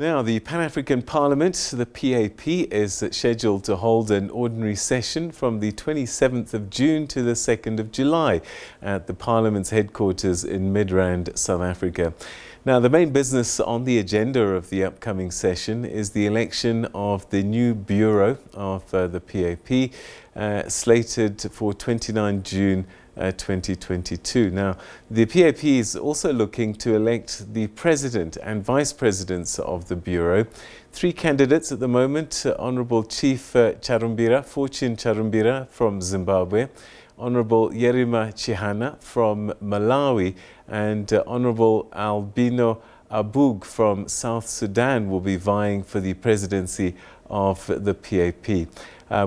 Now, the Pan-African Parliament, the PAP, is scheduled to hold an ordinary session from the 27th of June to the 2nd of July at the Parliament's headquarters in Midrand, South Africa. Now, the main business on the agenda of the upcoming session is the election of the new Bureau of the PAP, slated for 29 June 2022. Now, the PAP is also looking to elect the President and Vice Presidents of the Bureau. 3 candidates at the moment: Honourable Chief Charumbira, Fortune Charumbira from Zimbabwe, Honourable Yeremia Chihana from Malawi, and Honourable Albino Aboug from South Sudan will be vying for the presidency of the PAP.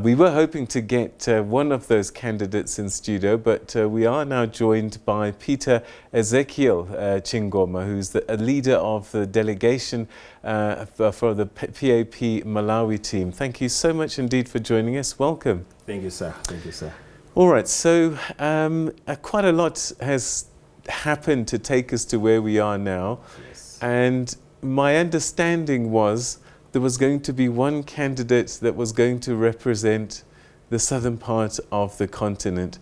We were hoping to get one of those candidates in studio, but we are now joined by Peter Ezekiel Chingoma, who's a leader of the delegation for the PAP Malawi team. Thank you so much indeed for joining us. Welcome. Thank you, sir. Thank you, sir. All right, so quite a lot has happened to take us to where we are now. Yes. And my understanding was there was going to be one candidate that was going to represent the southern part of the continent.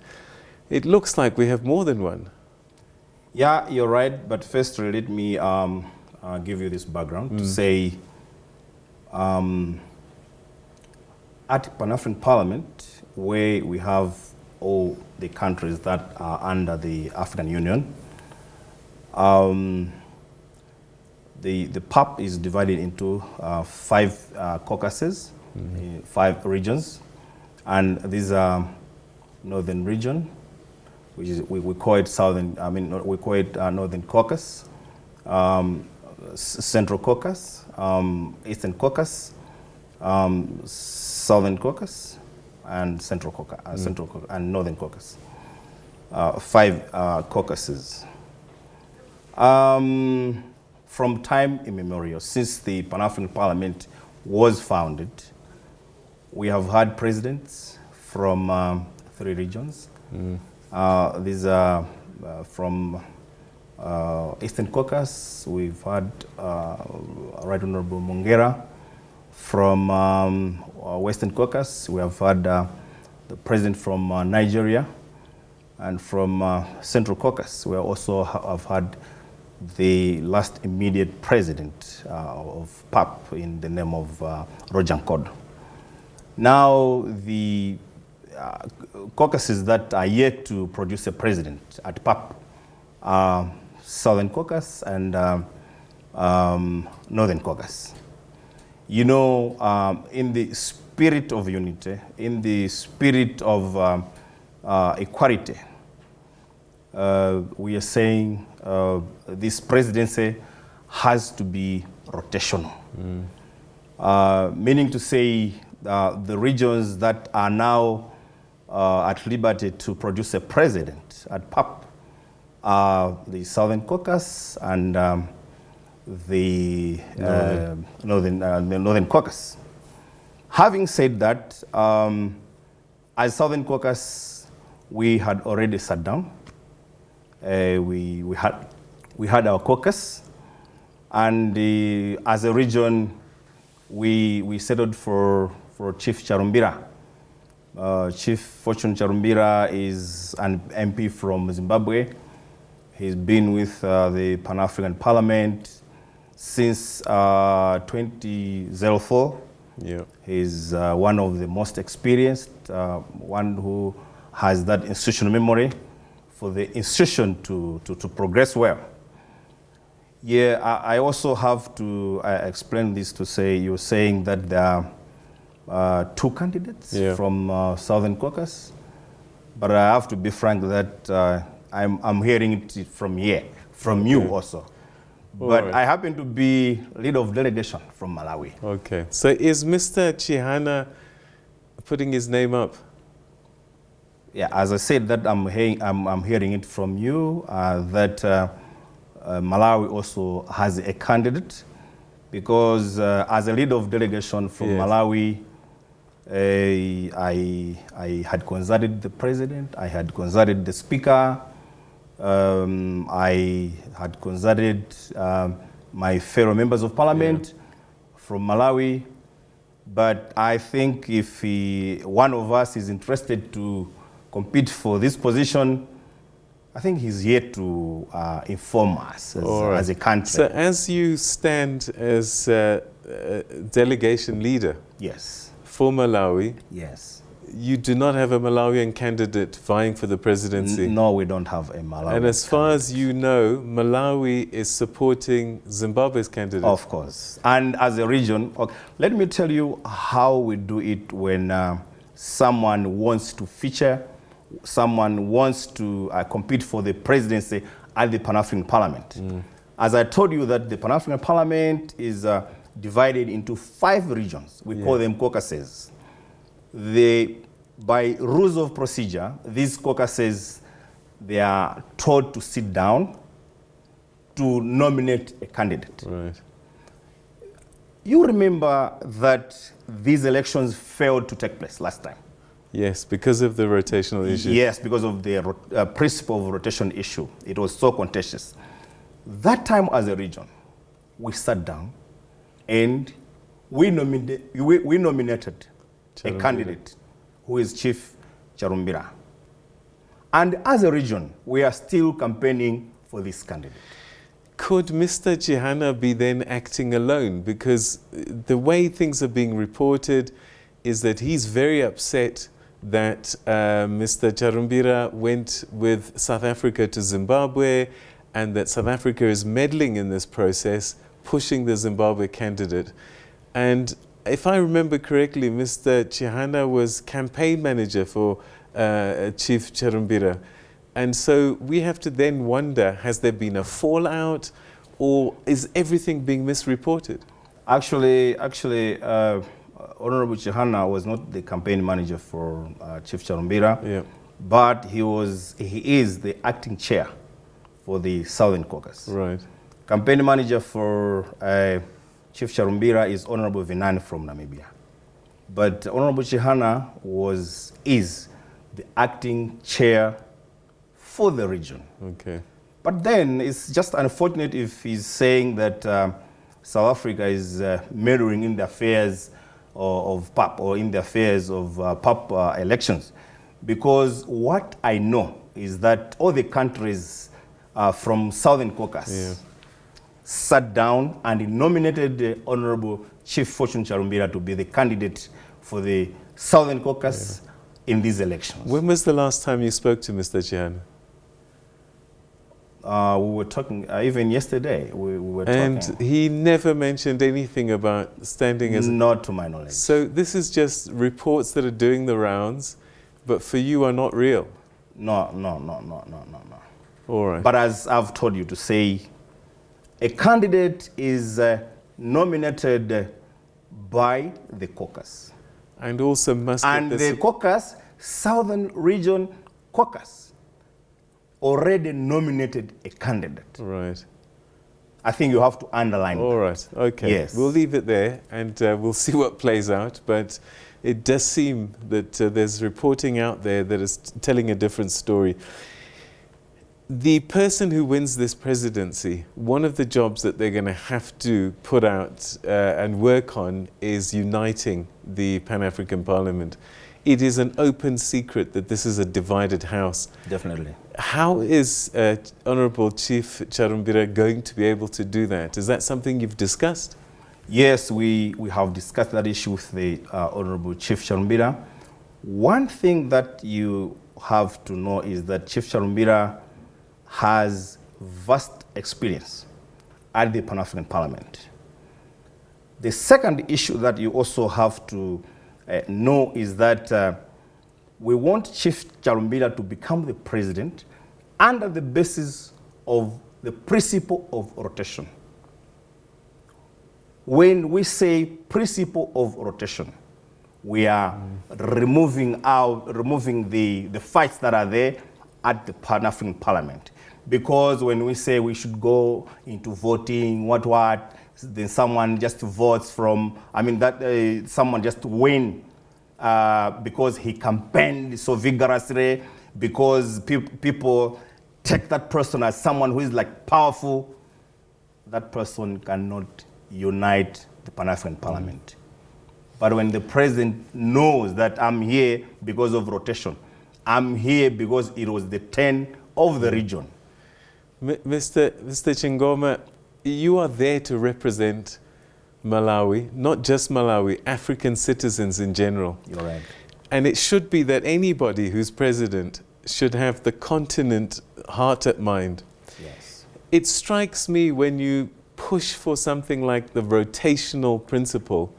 It looks like we have more than one. Yeah, you're right. But first, let me give you this background to say at Pan-African Parliament, where we have all the countries that are under the African Union, the PAP is divided into 5 caucuses, 5 regions, and these are Northern Region, which is we call it Southern. We call it Northern Caucus, Central Caucus, Eastern Caucus, Southern Caucus, and Central Caucus, and Northern Caucus. 5 caucuses. From time immemorial, since the Pan-African Parliament was founded, we have had presidents from 3 regions. These are from Eastern Caucasus. We've had Right Honourable Mongera. From Western Caucasus, we have had the president from Nigeria. And from Central Caucasus, we also have had the last immediate president of PAP in the name of Roger Nkod. Now, the caucuses that are yet to produce a president at PAP are Southern Caucasus and Northern Caucasus. You know, in the spirit of unity, in the spirit of equality, we are saying this presidency has to be rotational. Meaning to say the regions that are now at liberty to produce a president at PAP are the Southern Caucasus and the Northern Caucasus. Having said that, as Southern Caucasus, we had already sat down. We had our caucus, and as a region, we settled for Chief Charumbira. Chief Fortune Charumbira is an MP from Zimbabwe. He's been with the Pan-African Parliament since 2004. Yeah. He's one of the most experienced, one who has that institutional memory for the institution to progress well. Yeah, I also have to explain this to say, you're saying that there are 2 candidates from Southern Caucasus, but I have to be frank that I'm hearing it from here, from you also. But right. I happen to be leader of delegation from Malawi. Okay, so is Mr. Chihana putting his name up? Yeah, as I said, that I'm hearing it from you, that Malawi also has a candidate, because as a leader of delegation from Malawi, I had consulted the president, I had consulted the speaker, I had consulted my fellow members of parliament, from Malawi, but I think if one of us is interested to compete for this position, I think he's here to inform us as a country. So as you stand as delegation leader, yes, for Malawi, yes, you do not have a Malawian candidate vying for the presidency? No, we don't have a Malawian And as far as you know, Malawi is supporting Zimbabwe's candidate? Of course. And as a region, let me tell you how we do it when someone wants to feature, someone wants to compete for the presidency at the Pan-African Parliament. As I told you that the Pan-African Parliament is divided into 5 regions. We call them caucuses. By rules of procedure, these caucuses, they are told to sit down to nominate a candidate. Right. You remember that these elections failed to take place last time? Yes, because of the rotational issue. Yes, because of the principle of rotation issue. It was so contentious. That time as a region, we sat down and we nominated a candidate who is Chief Charumbira. And as a region, we are still campaigning for this candidate. Could Mr. Chihana be then acting alone? Because the way things are being reported is that he's very upset that Mr. Charumbira went with South Africa to Zimbabwe and that South Africa is meddling in this process, pushing the Zimbabwe candidate. And if I remember correctly, Mr. Chihana was campaign manager for Chief Charumbira. And so we have to then wonder, has there been a fallout or is everything being misreported? Actually, Honorable Chihana was not the campaign manager for Chief Charumbira, but he is the acting chair for the Southern Caucus. Right. Campaign manager for Chief Charumbira is Honorable Vinan from Namibia. But Honorable Chihana is the acting chair for the region. Okay. But then it's just unfortunate if he's saying that South Africa is meddling in the affairs of PAP or in the affairs of PAP elections. Because what I know is that all the countries from Southern Caucus sat down and nominated the Honorable Chief Fortune Charumbira to be the candidate for the Southern Caucus in these elections. When was the last time you spoke to Mr. Chihana? We were talking, even yesterday, we were talking. And he never mentioned anything about standing as... Not to my knowledge. So this is just reports that are doing the rounds, but for you are not real? No. All right. But as I've told you to say, a candidate is nominated by the caucus. And also must... And the caucus, Southern Region Caucus, already nominated a candidate. Right. I think you have to underline All that. right. Okay. Yes. We'll leave it there and we'll see what plays out. But it does seem that there's reporting out there that is telling a different story. The person who wins this presidency, one of the jobs that they're going to have to put out and work on is uniting the Pan-African Parliament. It is an open secret that this is a divided house. Definitely. How is Honorable Chief Charumbira going to be able to do that? Is that something you've discussed? Yes, we have discussed that issue with the Honorable Chief Charumbira. One thing that you have to know is that Chief Charumbira has vast experience at the Pan-African Parliament. The second issue that you also have to know is that we want Chief Charumbira to become the president under the basis of the principle of rotation. When we say principle of rotation, we are removing the fights that are there at the Pan-African Parliament. Because when we say we should go into voting, then someone just votes from, someone just win because he campaigned so vigorously, because people take that person as someone who is like powerful. That person cannot unite the Pan-African Parliament. But when the president knows that I'm here because of rotation, I'm here because it was the turn of the region. Mr. Chingoma, you are there to represent Malawi, not just Malawi, African citizens in general. You're right. And it should be that anybody who's president should have the continent heart at mind. Yes. It strikes me when you push for something like the rotational principle,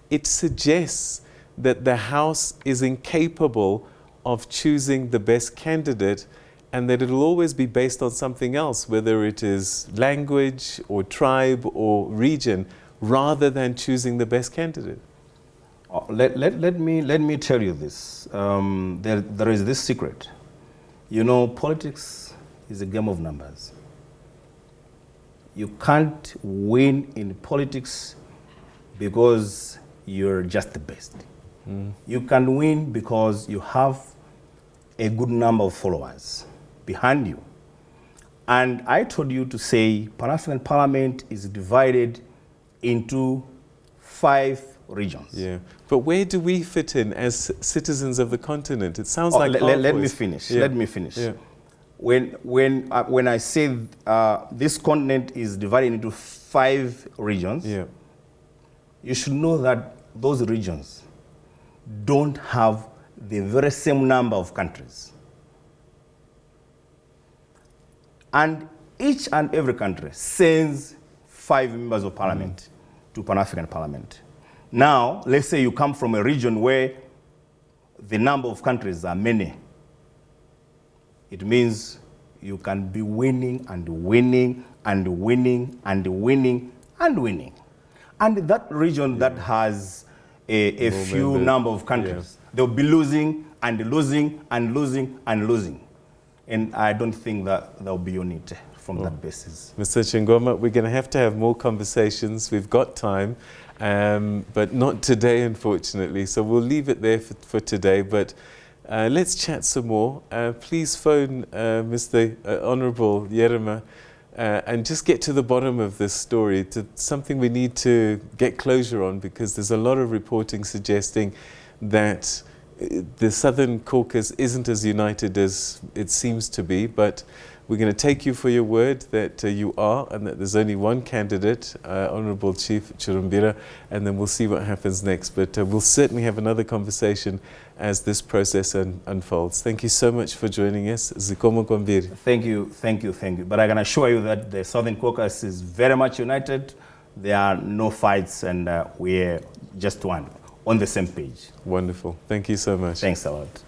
it suggests that the House is incapable of choosing the best candidate and that it'll always be based on something else, whether it is language or tribe or region, rather than choosing the best candidate. Let me tell you this. There is this secret. You know, politics is a game of numbers. You can't win in politics because you're just the best. You can win because you have a good number of followers behind you. And I told you to say Pan-African Parliament is divided into 5 regions. Yeah, but where do we fit in as citizens of the continent? It sounds like let me finish. Yeah. Let me finish. Yeah. When I say this continent is divided into 5 regions, Yeah. you should know that those regions don't have the very same number of countries. And each and every country sends 5 members of parliament to Pan-African Parliament. Now, let's say you come from a region where the number of countries are many. It means you can be winning and winning and winning and winning and winning. And that region that has a few number of countries, they'll be losing and losing and losing and losing. And I don't think that there'll be unity from that basis. Mr. Chingoma, we're going to have more conversations. We've got time, but not today, unfortunately. So we'll leave it there for today. But let's chat some more. Please phone Mr. Honourable Yeremia and just get to the bottom of this story. It's something we need to get closure on, because there's a lot of reporting suggesting that the Southern Caucus isn't as united as it seems to be, but we're going to take you for your word that you are, and that there's only one candidate, Honourable Chief Charumbira, and then we'll see what happens next. But we'll certainly have another conversation as this process unfolds. Thank you so much for joining us. Zikomo Kwambiri. Thank you, thank you, thank you. But I can assure you that the Southern Caucus is very much united. There are no fights, and we're just one, on the same page. Wonderful. Thank you so much. Thanks a lot.